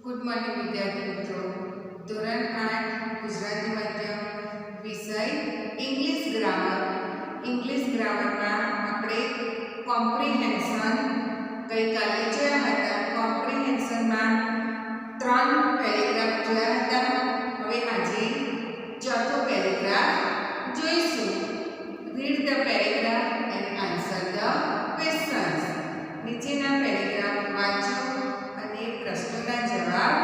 Good morning વિદ્યાર્થી મિત્રો. ધોરણ 8 ગુજરાતી માધ્યમ વિષય ઇંગ્લિશ ગ્રામરમાં આપણે કોમ્પ્રિહેન્શન ગઈકાલે જોયા હતા. કોમ્પ્રિહેન્શનમાં 3 પેરેગ્રાફ જોયા હતા. હવે આજે ચોથો પેરેગ્રાફ જોઈશું. Read the paragraph and answer the questions. નીચેના પેરેગ્રાફ વાંચો અને પ્રશ્નોના જવાબ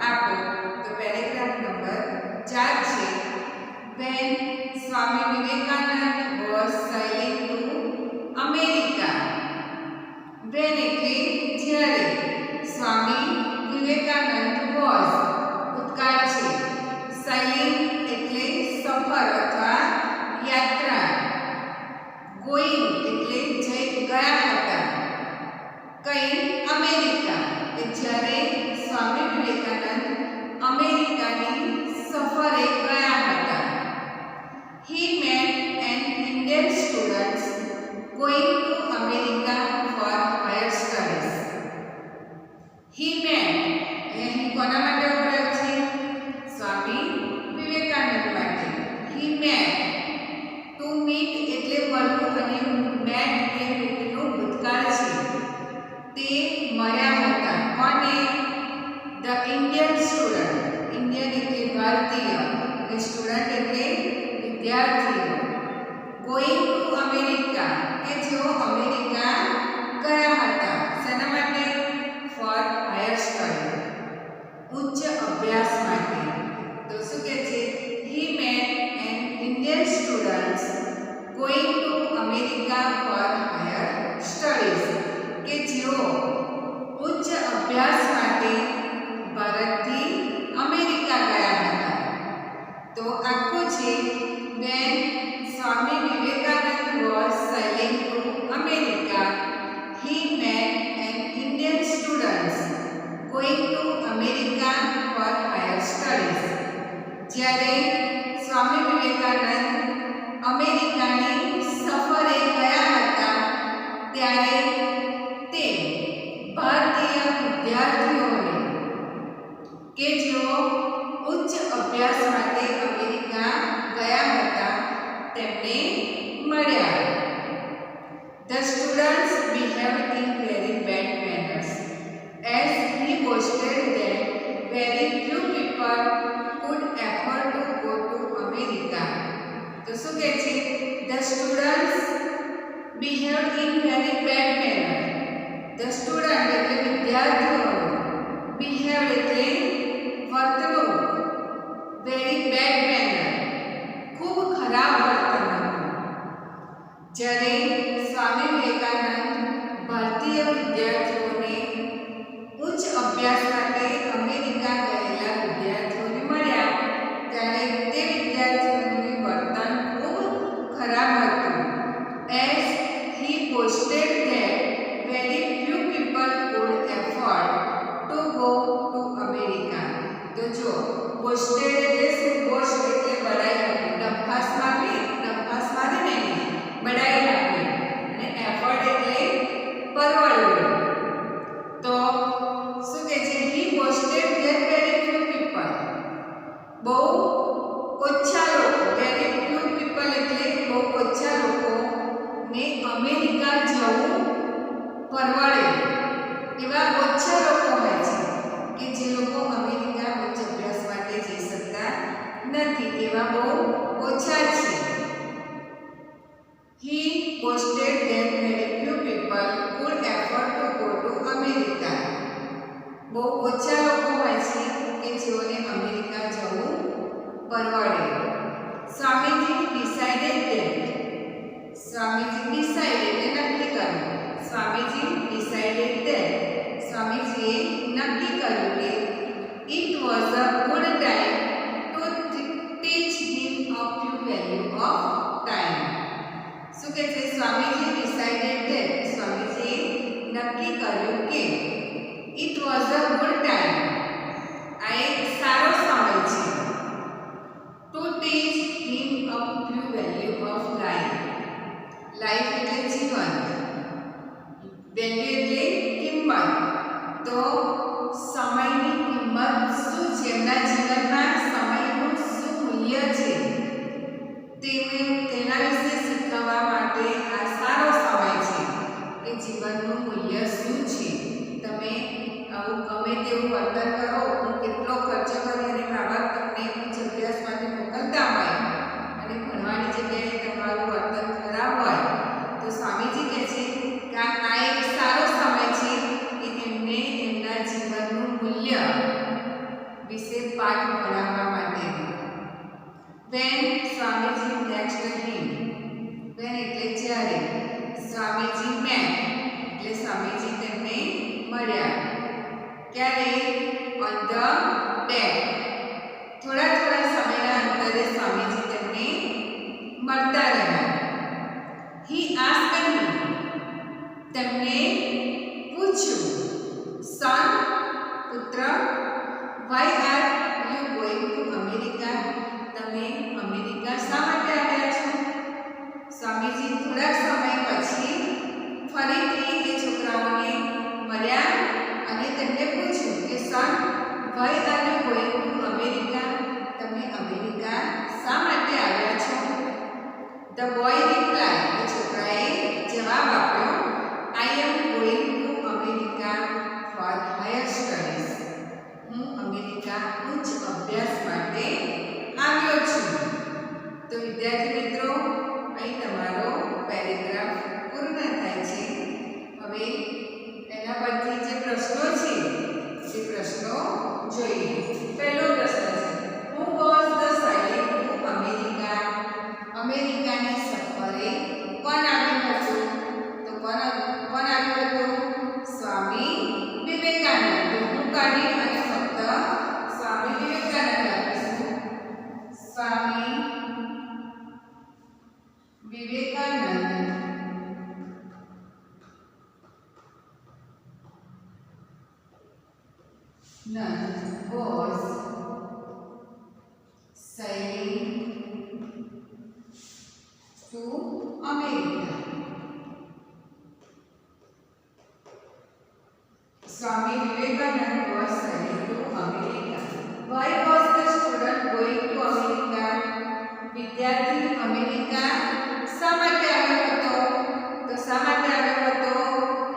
આપો. તો પેરેગ્રાફ નંબર 4 છે. When Swami Vivekanand was sailing to America. When એટલે જ્યારે સ્વામી વિવેકાનંદ was ભૂતકાળ છે. sailing એટલે સફર અથવા યાત્રા. going એટલે જઈ ગયા હતા. કઈ અમેરિકા કે જ્યારે સ્વામી વિવેકાનંદ અમેરિકાની સફરે ગયા હતા. He met an Indian students going to America for higher studies. He met અહીં કોના માટે વપરાય છે? સ્વામી વિવેકાનંદ માટે. He met to meet એટલે મળવું અને met એ મીટનું ભૂતકાળ છે. તે મળ્યા હતા. કોને? The Indian student. Indian એટલે ભારતીય અને સ્ટુડન્ટ એટલે વિદ્યાર્થીઓ. Going to America કે જેઓ અમેરિકા ગયા હતા. શેના માટે? For higher study. ઉચ્ચ અભ્યાસ માટે. તો શું કહે છે? He met an Indian students going to America for higher studies. કે જેઓ ઉચ્ચ અભ્યાસ માટે ભારતથી અમેરિકા ગયા હતા. તો આખું છે when Swami Vivekanand was sailing to America, he met an Indian students going to America for higher studies. જ્યારે સ્વામી વિવેકાનંદ અમેરિકાની સફરે ગયા હતા ત્યારે તે ભારતીય વિદ્યાર્થીઓને કે જેઓ ઉચ્ચ અભ્યાસ માટે અમેરિકા ગયા હતા તેમને મળ્યા. The students behaved in very bad manners as he boasted that very few people could afford to go to America. તો શું કહે છે? The students behaved in very bad manner. The student એટલે વિદ્યાર્થીઓ. Behaved એટલે વર્તણૂક. Very bad manner ખૂબ ખરાબ વર્તણૂક. જ્યારે સ્વામી વિવેકાનંદ ભારતીય વિદ્યાર્થીઓને ઉચ્ચ અભ્યાસ માટે અમેરિકા ગયેલા વિદ્યાર્થીઓને મળ્યા ત્યારે તે વિદ્યાર્થીઓનું વર્તન ખૂબ ખરાબ હતું. As he boasted that very few people could afford to go to America. તો જો boasted એટલે શું? boast એટલે બડાઈ આપવી. ડંફાસ મારી નહીં, બડાઈ આપવી. અને afford એટલે પરવડવું. તો શું કહે છે? he boasted that very few people. બહુ ઓછા લોકો. very few people એટલે બહુ ઓછા લોકો ને અમેરિકા જવું પરવડે એવા ઓછા લોકો હોય છે કે જે લોકો અમેરિકા ઉચ્ચ અભ્યાસ માટે જઈ શકતા નથી. એવા બહુ ઓછા છે. He boasted that very few people could afford to go to America. બહુ ઓછા લોકો હોય છે કે જેઓને અમેરિકા જવું પરવડે. Swamiji decided that. Swamiji decide એટલે નક્કી કર્યું. Swamiji decided that. સ્વામીજીએ નક્કી કર્યું કે it was a good time to teach him a few value of time. શું કહે છે? Swamiji decided that. સ્વામીજીએ નક્કી કર્યું કે it was a good time. આ એક સારો સમય છે. to teach him a few value of life. life એટલે જીવન. value એટલે કિંમત. તો સમયની કિંમત જેમના જીવનમાં સમયનું શું મૂલ્ય છે તેના વિશે શીખવવા માટે આ સારો સમય છે કે જીવનનું મૂલ્ય શું છે. તમે આવું ગમે તેવું વર્તન કરો, હું કેટલો ખર્ચો કરી અને મા બાપ તમને ઉચ્ચ અભ્યાસ માટે મોકલતા હોય અને ભણવાની જગ્યાએ તમારું વર્તન ખરાબ હોય, તો સ્વામીજી કહે છે કે આ એક સારો સમય છે કે એમને એમના જીવનનું મૂલ્ય વિશે પાઠ ભણાવવા માટે. When Swamiji next him, when એટલે જ્યારે, સ્વામીજી met એટલે સ્વામીજી તેમને મળ્યા. ક્યારે? on the bed. થોડા સમયના અંતરે સ્વામીજી તેમને મળતા રહ્યા. he asked me, તેમને પૂછ્યું, son પુત્ર, why are you going to America? તમે અમેરિકા શા માટે આવ્યા છો? સ્વામીજી થોડા સમય પછી ફરીથી એ છોકરાઓને મળ્યા અને તેમને પૂછ્યું કે સન, why are you going to America? તમે અમેરિકા શા માટે આવ્યા છો? The boy replied, એ છોકરાએ જવાબ આપ્યો, I am going to America for higher studies. હું અમેરિકા ઉચ્ચ અભ્યાસ માટે આવ્યો છું. તો વિદ્યાર્થી મિત્રો, અહીં તમારો પેરેગ્રાફ પૂર્ણ થાય છે. હવે એના પરથી જે પ્રશ્નો છે તે પ્રશ્નો જોઈએ. પહેલો પ્રશ્ન છે, Who was the silent to America? અમેરિકાની સફરે કોણ આવ્યું હતું? તો કોણ આવ્યું હતું? સ્વામી વિવેકાનંદ. તો હું કાઢી અને ફક્ત સ્વામી વિવેકાનંદ આપીશું. Swami Vivekananda was sailing to America. Swami Vivekanand was sailing to America. Why was the student going to America? વિદ્યાર્થી અમેરિકા શા માટે આવ્યો હતો? તો શા માટે આવ્યો હતો?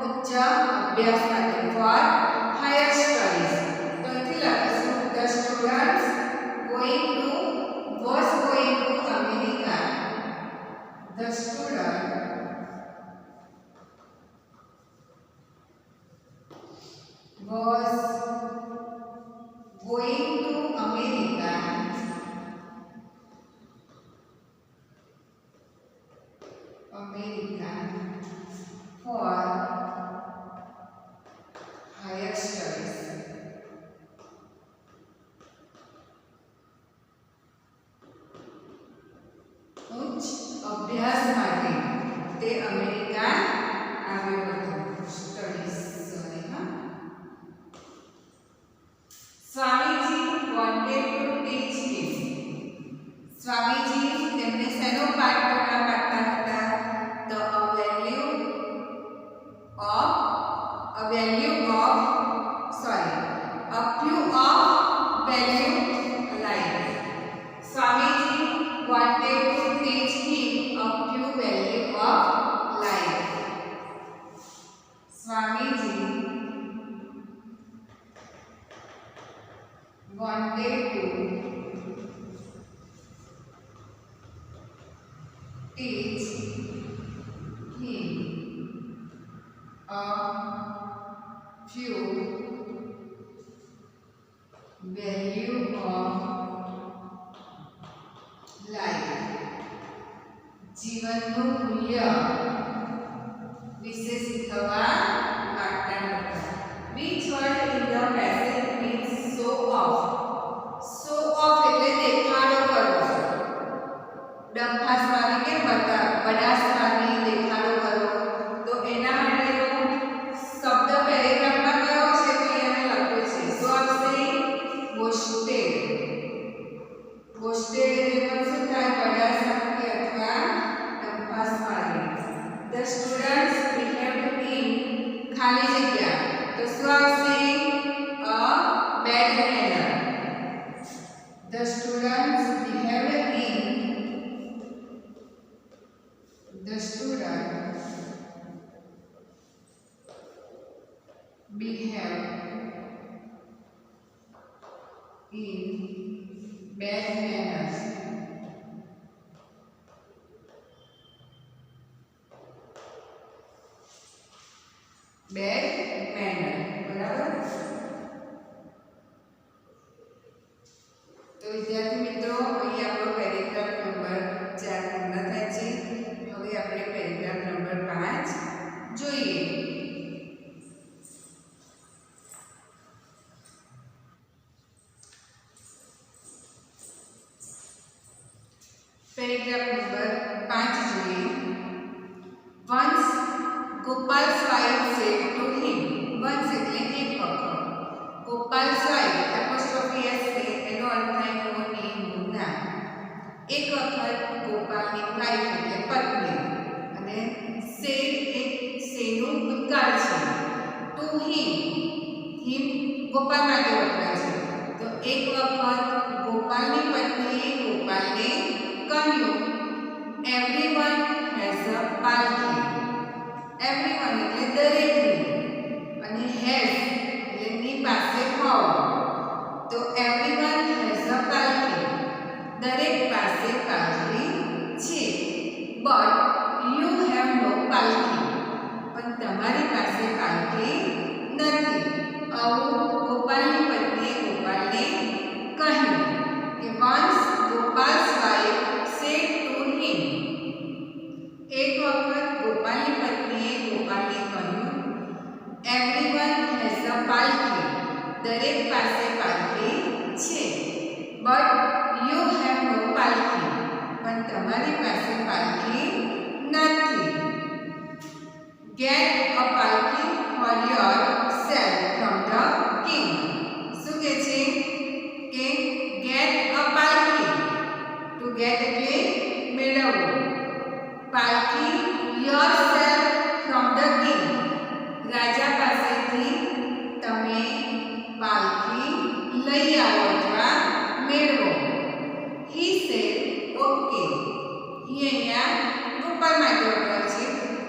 ઉચ્ચ અભ્યાસ માટે. For higher studies. તો અહીંથી લખીશું, the students was going to America. The student was going to America for higher studies. ઉચ્ચ અભ્યાસ માટે તે અમેરિકા આવ્યો હતો. સ્ટડીઝ, સોરી હા. Swamiji wanted to teach him. Swamiji તેમને શેનો પાઠ ભણવા માંગતા હતા? The a few of value life. Swamiji wanted to teach him a few value of life. Swamiji wanted to teach him a few value of life. જીવનનું મૂલ્ય વિશે શીખવા માંગતા હતા. Which word in the passage means show off? Show off એટલે દેખાડો કરવો. ડંફાસ મારી કે બડાસ મારી દેખાડો કરવો. તો એના માટેનો શબ્દ પેરેગ્રાફમાં કયો છે તો અહીંયા મેં લખ્યું છે. શું આવશે? બોસ્ટેડ. બોસ્ટેડ એટલે પણ શું થાય? બડાસ મારી અથવા ડંફાસ મારી. The students behaved in ખાલી જગ્યા. તો શું આવશે? A bad manner. behave in bad manners. Bad manner. બરાબર. તો વિદ્યાર્થી મિત્રો અહીં આપણો પેરેગ્રાફ નંબર 4 પૂર્ણ થાય છે. હવે આપણે પેરેગ્રાફ નંબર 5 જોઈએ. પેરેગ્રાફ નંબર 5 જોઈએ. Once Gopal's wife said to him, once એટલે એક વખત. Gopal's wife apostrophe s છે, એનો અર્થ થાય કોની મુન્ના. એક વખત ગોપાલની વાઈફ એટલે પત્ની, અને said એક સેનું ભૂતકાળ છે. To him, him ગોપાલ માટે વપરાય છે. તો એક વખત ગોપાલની પત્નીએ ગોપાલને કહ્યું, everyone has a palki. everyone એટલે દરેકની, અને has એટલે ની પાસે હોવ. તો everyone has a palki, દરેક પાસે પાલકી છે. but you have no palki, પણ તમારી પાસે પાલકી નથી. આવું ગોપાલની પત્નીએ ગોપાલને કહ્યું કે once Gopal's wife said to him, એક વખત ગોપાલની પત્નીએ ગોપાલને કહ્યું, everyone has a palki, દરેક પાસે પાલકી છે. but you have no palki, પણ તમારી પાસે પાલકી નથી. get a palki for yourself from the king. શું કહે છે કે get a palki. to get એટલે મેળવવું. palki yourself from the king, રાજા પાસેથી તમે પાલકી લઈ આવો અથવા મેળવો. he said okay. he અહીંયા ગોપાલ માટે વપરાય છે.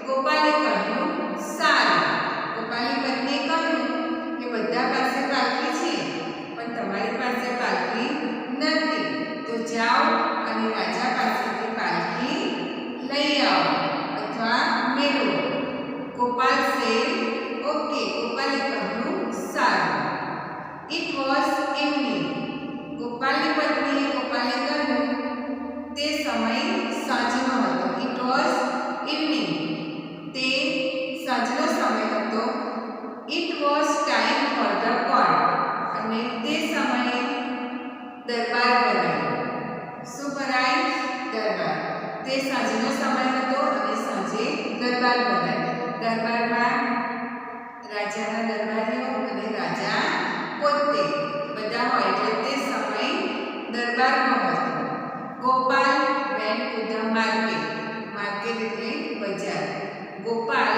ગોપાલે કહ્યું સારું. ગોપાલની પત્નીએ કહ્યું કે બધા પાસે પાલકી છે, પણ તમારી પાસે પાલકી નથી. તો જાઓ અને રાજા પાસેથી પાલકી લઈ આવો અથવા મેળવો. Gopal said okay. ગોપાલે કહ્યું સારું. it was evening. ગોપાલની પત્નીએ ગોપાલને કહ્યું તે સમય સાંજનો હતો. it was evening. તે સાંજનો સમય હતો. it was time for the court. અને તે સમયે દરબાર ભરાયો. શું ભરાય? દરબાર. તે સાંજનો સમય હતો અને સાંજે દરબાર ભરાય. દરબારમાં રાજાના દરબારીઓ અને રાજા પોતે બધા હોય, એટલે તે સમય દરબારનો હતો. Gopal went to the market. Market એટલે બજાર. ગોપાલ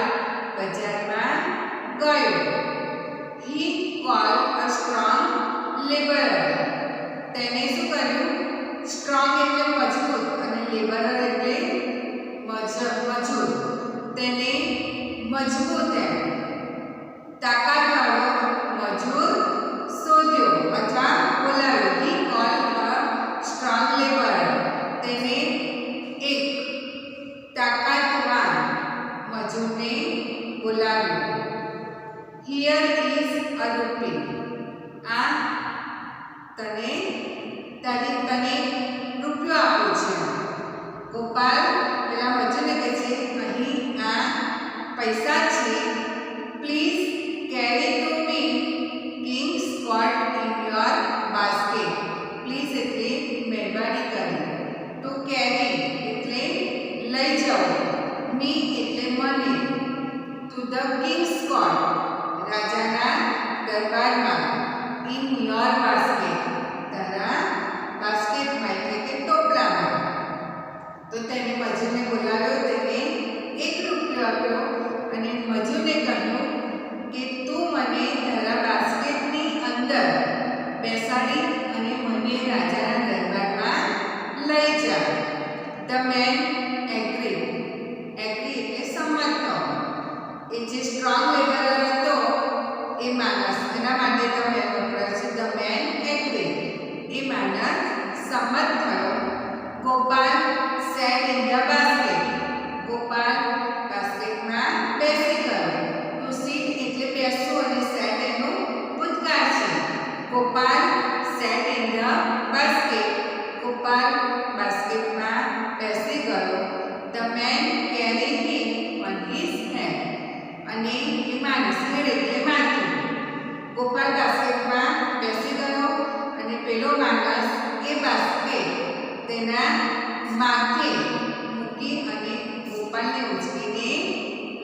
બજારમાં ગયો. he called a strong laborer. તેને શું કર્યું? સ્ટ્રોંગ એટલે મજબૂત અને લેબરર એટલે મજૂર. તેને મજબૂત એમ તાકાતવાળો મજૂર શોધ્યો અથવા બોલાવ્યો. he called a strong laborer. તેને એક તાકાતવાન મજૂરને બોલાવ્યો. here is a rupee. આ તને રૂપિયો આપું છું. ગોપાલ પેલા મજૂરને કહે છે અહીં આ પૈસા છે. Please carry to me kings coat in your basket. Please એટલે મહેરબાની કરી. ટુ કેરી એટલે લઈ જાઓ. મી એટલે મને. ટુ ધ કિંગ્સ કોટ રાજાના દરબારમાં. ઇન યોર બાસ્કેટ તારા બાસ્કેટમાં એટલે કે ટોપલામાં. તો તેને મજૂરને બોલાવ્યો. તેને 1 રૂપિયો આપ્યો અને મજૂરને કહ્યું કે તું મને તારા બાસ્કેટની અંદર બેસાડી અને મને રાજાના દરબારમાં લઈ જા. The main agri. એગ્રી એટલે સંમત થવો. એ જે સ્ટ્રોંગ લેબરર હતો એ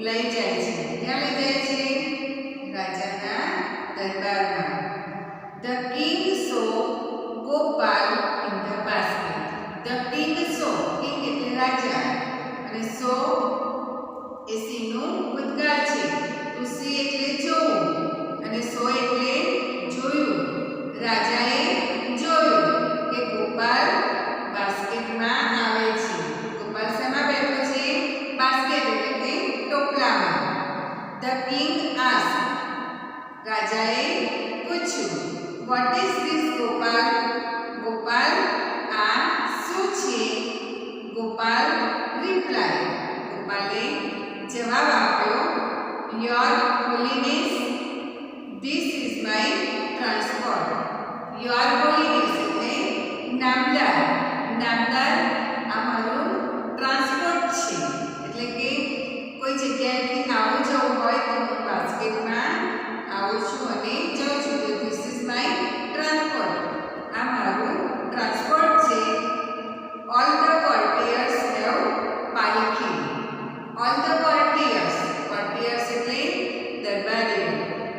લઈ જાય છે. ક્યાં લઈ જાય છે? રાજાના દરબારમાં. The king saw Gopal in the basket. The king saw, king એટલે રાજા, અને saw એ સીનું ભૂતકાળ છે. તો see એટલે જોવું, અને saw એટલે જોયું. રાજાએ જોયું કે ગોપાલ બાસ્કેટમાં આવે છે. ગોપાલ શેમાં બેઠો છે? બાસ્કેટ એટલે કે ટોપલામાં. The king asked, રાજાએ પૂછ્યું, what is this Gopal? Gopal આ શું છે? ગોપાલ replied, ગોપાલે જવાબ આપ્યો, your holiness, this is my transport. your holiness એટલે નામદાર. નામદાર આ મારું ટ્રાન્સપોર્ટ છે. એટલે કે કોઈ જગ્યાએથી આવું જવું હોય તો હું બાસ્કેટમાં આવું છું અને જાઉં છું. તો ધીસ ઇઝ માય ટ્રાન્સપોર્ટ. આ મારું ટ્રાન્સપોર્ટ છે. All the courtiers have palkhi. All the courtiers, courtiers એટલે દરબારીઓ.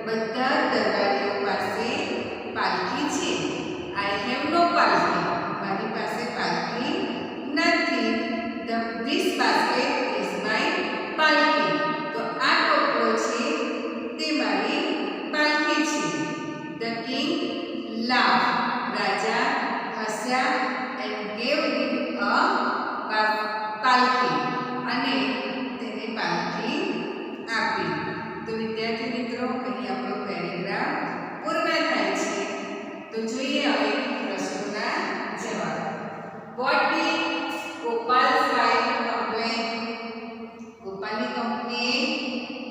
બધા દરબારીઓ પાસે પાલખી છે. આઈ હેવ નો પાલખી, મારી પાસે પાલખી નથી. This basket is my palkhi. તો આ ટોપલો છે તે મારી પાલખી છે. ધ કિંગ લાફ, રાજા હસ્યા, and gave him a palkhi, અને તેને પાલખી આપી. તો વિદ્યાર્થી મિત્રો, અહીં આપણો પેરેગ્રાફ પૂર્ણ થાય છે. તો જોઈએ હવે પ્રશ્નોના જવાબ. What did Gopal's wife complain? ગોપાલની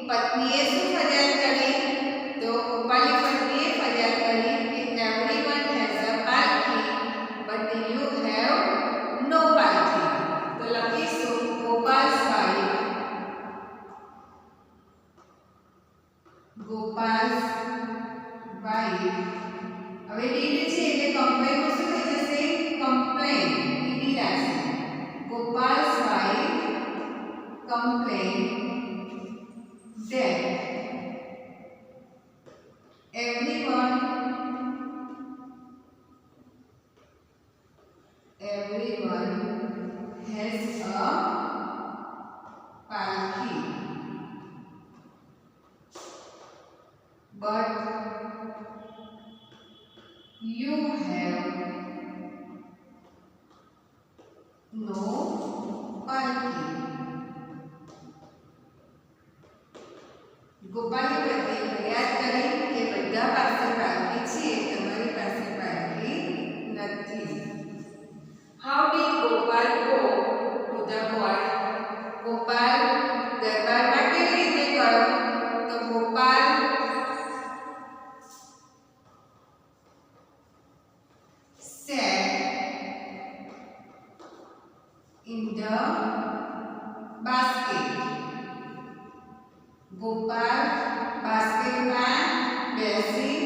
પત્નીએ શું ફરિયાદ કરી? તો ગોપાલની પત્નીએ ફરિયાદ કરી કે everyone has a પાલખી but you have no palkhi. તો લખીશું ગોપાલ્સ વાઇફ. ગોપાલ્સ વાઇફ. હવે ડીડ છે એટલે કમ્પ્લેન શું થઈ જશે? કમ્પ્લેન ડીડી રાખશે. Gopal's wife complain that everyone has a palki but you have no palki. ગોપાલની પત્નીએ ફરિયાદ કરી કે બધા પાસે પાલખી છે, તમારી પાસે પાલખી નથી. How did Gopal go to the court? Gopal દરબારમાં કેવી રીતે ગયો? તો Gopal sat in the basket. Gopal બાસ્કેટમાં બેસી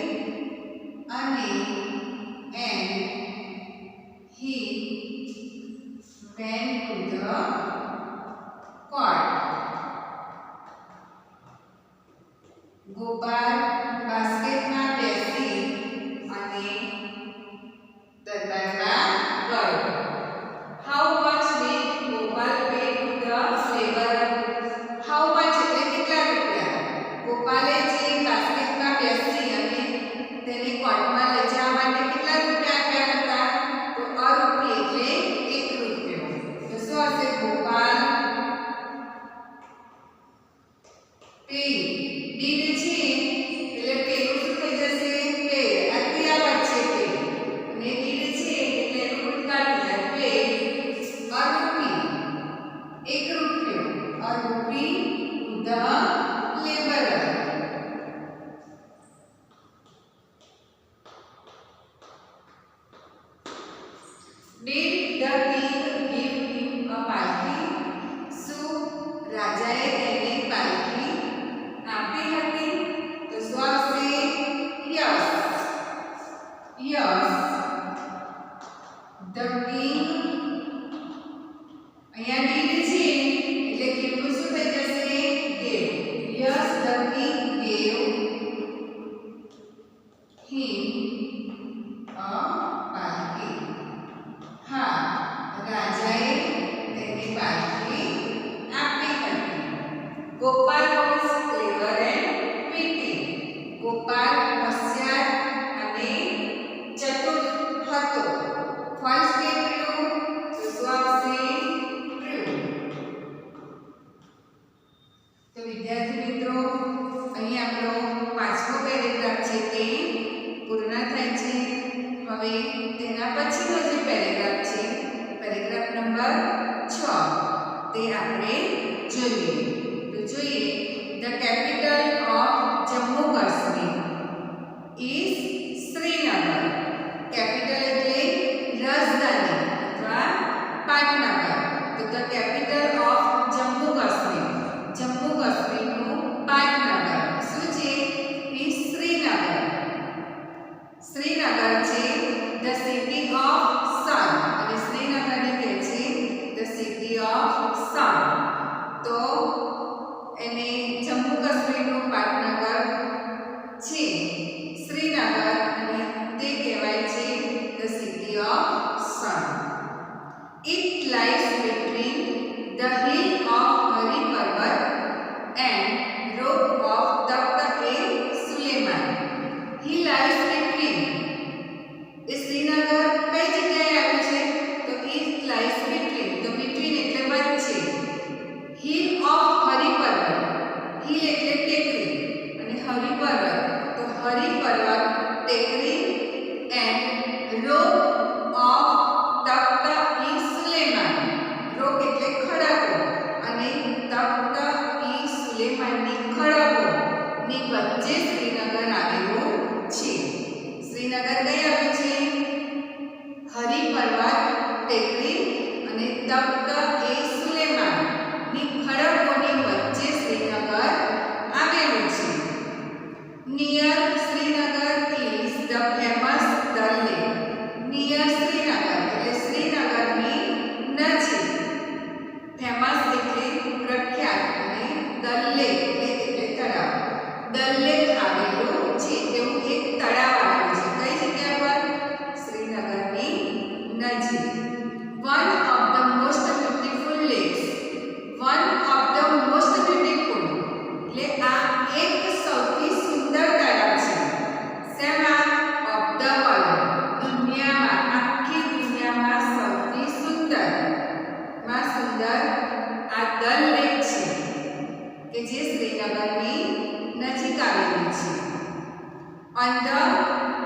અને and he went to the court. Gopal બાસ્કેટમાં બેસી અને દરબારમાં ગયો. How much did Gopal pay to the laborer? How much એટલે કેટલા રૂપિયા? ગોપાલે જે બાસ્કેટમાં બેસી અને તેને કોર્ટમાં લઈ જવા માટે કેટલા રૂપિયા આપ્યા હતા? તો અ રૂપિયા એટલે 1 રૂપિયો. તો શું હશે? ગોપાલ પે. ડીડ છે એટલે પેલું શું થઈ જશે? પે. આ ક્રિયાપદ છે પે. અને ડીડ છે એટલે એનું ભૂતકાળ થાય પે. અ રૂપિયા 1 રૂપિયો. અ રૂપી the laborer. Did the king give him a palki? શું રાજાએ તેને પાલખી આપી હતી? તો શું આવશે? Yes. Gopal was clever and witty. Gopal હોશિયાર અને ચતુર હતો. ફર્સ્ટ ડે ટ્રુ, તો શું આવશે? ટ્રુ. તો વિદ્યાર્થી મિત્રો, અહીં આપણો પાંચમો પેરેગ્રાફ છે તે પૂર્ણ થાય છે. હવે તેના પછીનો જે પેરેગ્રાફ છે, પેરેગ્રાફ નંબર 6, તે આપણે જોઈએ. તો જોઈએ, the capital of Jammu Kashmir is Srinagar. Capital એટલે રાજધાની અથવા પાટનગર. તો the capital of Jammu Kashmir, Jammu કાશ્મીરનું પાટનગર શું છે? ઇઝ શ્રીનગર. શ્રીનગર છે ધ સિટી ઓફ સન, અને શ્રીનગરને કહે છે ધ સિટી ઓફ સન. તો એને જમ્મુ કાશ્મીરનું પાટનગર છે શ્રીનગર, અને તે કહેવાય છે the city of sun. It lies between the hill of Hari Parvat and rock of Takht e Sulaiman. He lies between, એ શ્રીનગર કઈ જગ્યાએ આવ્યું છે? તો ઇટ લાઈઝ બિટવીન, તો બિટવીન એટલે વચ્ચે. હિલ ઓફ હરી પર્વત, હિલ એટલે ટેકરી અને હરી પર્વત, તો હરી પર્વત ટેકરી એન્ડ રોક ઓફ તખ્ત ઈ સુલેમાન. રોક એટલે ખડકો અને તખ્ત ઈ સુલેમાનની ખડકો ની વચ્ચે શ્રીનગર આવેલું છે. શ્રીનગર કઈ આવ્યું છે? હરી પર્વત ટેકરી અને તખ્ત એ સુલેમાન ની ખડકોની વચ્ચે શ્રીનગર આવેલું છે. Near Srinagar is the famous Dal lake. Near Srinagar એટલે શ્રીનગરની નજીક. ફેમસ એટલે પ્રખ્યાત અને ડલ લેક એટલે તળાવ. ડલ લેક આવેલું છે, એવું એક તળાવ આવેલું છે. કઈ જગ્યા પર? શ્રીનગરની નજીક. One of the most beautiful lakes. One of the most beautiful એટલે આ એક સૌથી સુંદર તળાવ છે. શેમાં? ઓફ ધ વર્લ્ડ, દુનિયામાં, આખી દુનિયામાં સૌથી સુંદર માં સુંદર આ ડલ લેક છે કે જે શ્રીનગરની નજીક આવેલી છે. On the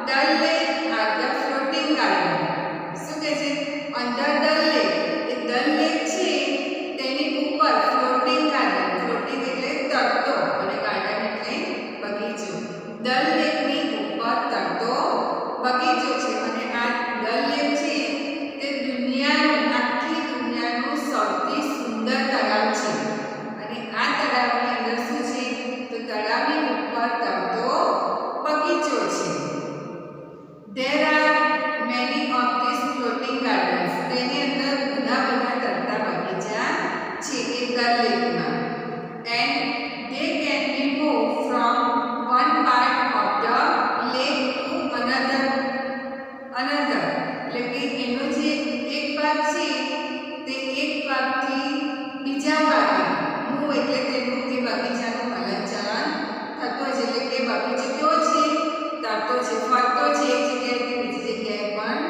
Dal lake are the floating garden. શું કહે છે? ઓન ધ ડલ લેક, એ ડલ લેક છે તેની ઉપર ફ્લોટિંગ ગાર્ડન. ફ્લોટિંગ એટલે તરતો અને ગાર્ડન એટલે બગીચો. ડલ લેકની ઉપર તરતો બગીચો છે, અને આ ડલ લેક છે તે દુનિયાનું, આખી દુનિયાનું સૌથી સુંદર તળાવ છે. અને આ તળાવની અંદર શું છે? તો તળાવની ઉપર તરતો બગીચો છે. There are many of these floating gardens. તેની અંદર ઘણા બધા તરતા બગીચા છે એ Dal લેકમાં. And they can be moved from one part of the lake to another. એટલે કે એનો જે એક ભાગ છે તે એક ભાગથી બીજા ભાગે મૂવ એટલે તેનું તે બગીચાનું હલનચલન થતો જ. એટલે કે બગીચો કેવો છે? તરતો છે, ફરતો છે, એક જગ્યાએથી બીજી જગ્યાએ પણ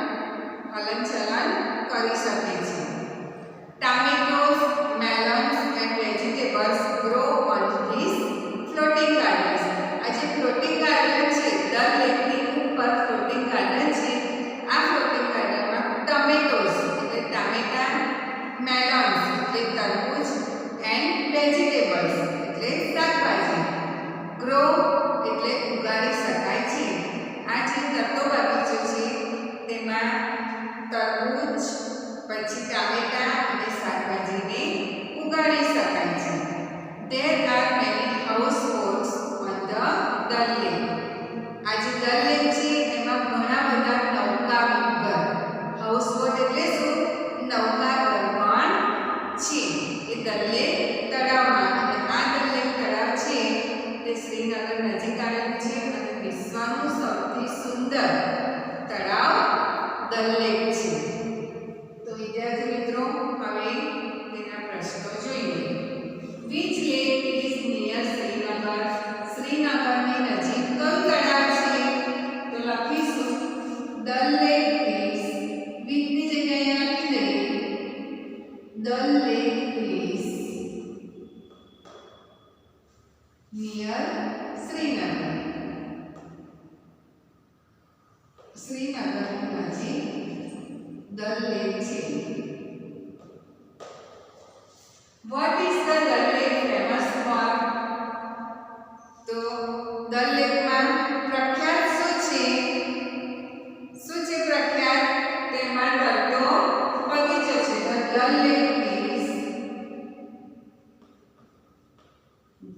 હલનચલન કરી શકે છે. Tomatoes, melons and vegetables grow on these floating gardens. આ જે floating garden છે, ડલ લેકની ઉપર floating garden છે, આ floating gardenમાં tomatoes એટલે ટામેટા, melons એટલે તરબૂચ, and vegetables એટલે શાકભાજી, grow એટલે ઉગાડી શકાય છે. આ જે તરતો બગીચો છે તેમાં તરબૂચ, પછી ટામેટા અને શાકભાજીને ઉગાડી શકાય છે. There are many households on the Dal Lake. આ જે ડલ લેક છે એમાં ઘણા બધા નૌકાવિહાર. હાઉસબોટ એટલે શું? નૌકાઘર પણ છે એ ડલ લેક તળાવમાં. અને આ ડલ લેક તળાવ છે તે શ્રીનગર નજીક આવેલું છે, અને વિશ્વનું સૌથી સુંદર તળાવ ડલ લેક છે. તો વિદ્યાર્થી મિત્રો, હવે તેના પ્રશ્નો જોઈએ. Which lake is near Srinagar. શ્રીનગરની નજીક દલ લેક છે. What is the Dal Lake famous for? તો દલ લેકમાં પ્રખ્યાત શું છે? શું છે પ્રખ્યાત? તેમાં દલનો બગીચો છે.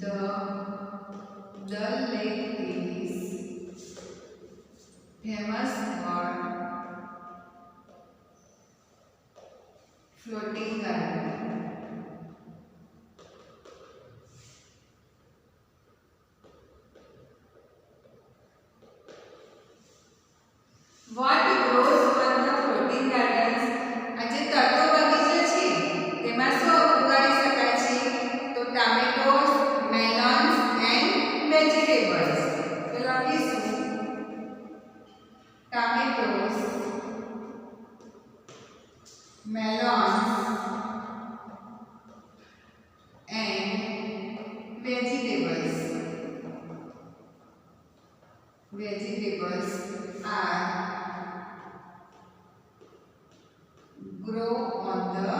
The Dal Lake is famous for floating garden. What grows on the floating gardens? આજે તરતો બગીચો છે તેમાં શું ઉગાડી શકાય છે? તો ટામેટોસ, મેલોન્સ એન્ડ વેજીટેબલ્સ. તો લખીશું ટામેટોસ, મેલોન્સ and vegetables. Vegetables are grow on the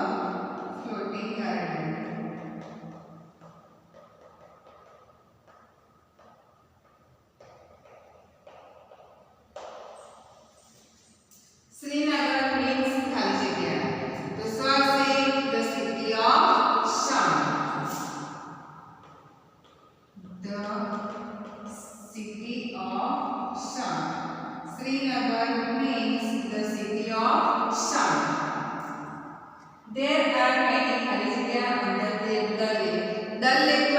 floating garden. Srinagar means ખાલી જગ્યા. તો શું આવશે? The city of sun. The city of sun. Srinagar means the city of sun. There are many ખાલી જગ્યા under the lake. The lake